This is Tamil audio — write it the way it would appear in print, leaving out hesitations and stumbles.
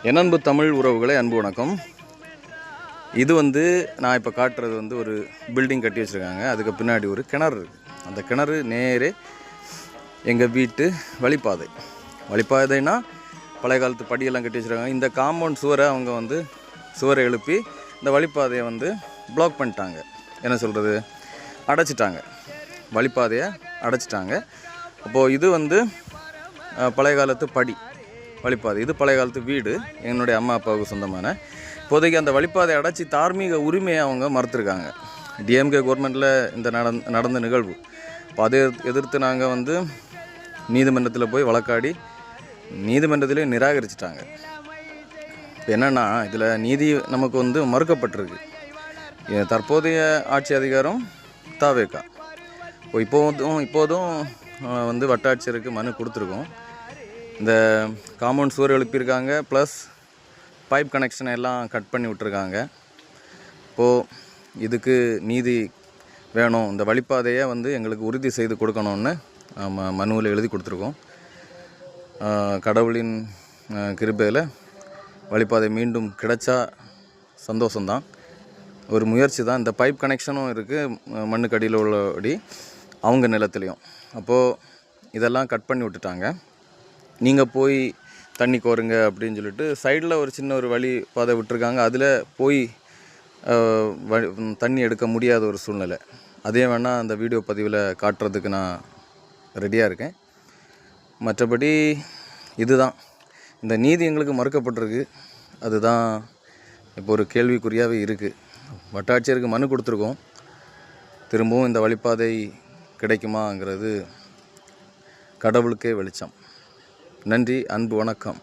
என் அன்பு தமிழ் உறவுகளை அன்பு வணக்கம். இது நான் இப்போ காட்டுறது ஒரு பில்டிங் கட்டி வச்சுருக்காங்க. அதுக்கு பின்னாடி ஒரு கிணறு இருக்குது. அந்த கிணறு நேரே எங்கள் வீட்டு வழிப்பாதைனா பழைய காலத்து படியெல்லாம் கட்டி வச்சுருக்காங்க. இந்த காம்பவுண்ட் சுவரை அவங்க சுவரை எழுப்பி இந்த வழிப்பாதையை பிளாக் பண்ணிட்டாங்க. என்ன சொல்கிறது, அடைச்சிட்டாங்க. வழிப்பாதையை அடைச்சிட்டாங்க. அப்போது இது பழைய காலத்து வழிப்பாதை, இது பழைய காலத்து வீடு, என்னுடைய அம்மா அப்பாவுக்கு சொந்தமான. இப்போதைக்கு அந்த வழிப்பாதை அடைச்சி தார்மீக உரிமையை அவங்க மறுத்துருக்காங்க. டிஎம்கே கவர்மெண்ட்டில் இந்த நடந்த நிகழ்வு. இப்போ அதை எதிர்த்து நாங்கள் நீதிமன்றத்தில் போய் வழக்காடி நீதிமன்றத்திலே நிராகரிச்சிட்டாங்க. இப்போ என்னென்னா, இதில் நீதி நமக்கு மறுக்கப்பட்டிருக்கு. தற்போதைய ஆட்சி அதிகாரம் தாவேக்கா. இப்போதும் வட்டாட்சியருக்கு மனு கொடுத்துருக்கோம். இந்த காம்பவுண்ட் சுவர் எழுப்பியிருக்காங்க, ப்ளஸ் பைப் கனெக்ஷனை எல்லாம் கட் பண்ணி விட்டுருக்காங்க. இப்போது இதுக்கு நீதி வேணும், இந்த வழிப்பாதையை எங்களுக்கு உறுதி செய்து கொடுக்கணும்னு மனுவில் எழுதி கொடுத்துருக்கோம். கடவுளின் கிருபையில் வழிப்பாதை மீண்டும் கிடைச்சா சந்தோஷம்தான். ஒரு முயற்சி தான். இந்த பைப் கனெக்ஷனும் இருக்குது மண்ணுக்கடியில் உள்ளபடி அவங்க நிலத்துலையும். அப்போது இதெல்லாம் கட் பண்ணி விட்டுட்டாங்க. நீங்கள் போய் தண்ணி கோருங்க அப்படின்னு சொல்லிட்டு சைடில் ஒரு சின்ன ஒரு வழி பாதை விட்டுருக்காங்க. அதில் போய் தண்ணி எடுக்க முடியாத ஒரு சூழ்நிலை. அதே வேணால் அந்த வீடியோ பதிவில் காட்டுறதுக்கு நான் ரெடியாக இருக்கேன். மற்றபடி இதுதான், இந்த நீதி எங்களுக்கு மறுக்கப்பட்டிருக்கு. அதுதான் இப்போ ஒரு கேள்விக்குறியாகவே இருக்குது. வட்டாட்சியருக்கு மனு கொடுத்துருக்கோம். திரும்பவும் இந்த வழிப்பாதை கிடைக்குமாங்கிறது கடவுளுக்கே வெளிச்சம். நன்றி, அன்பு, வணக்கம்.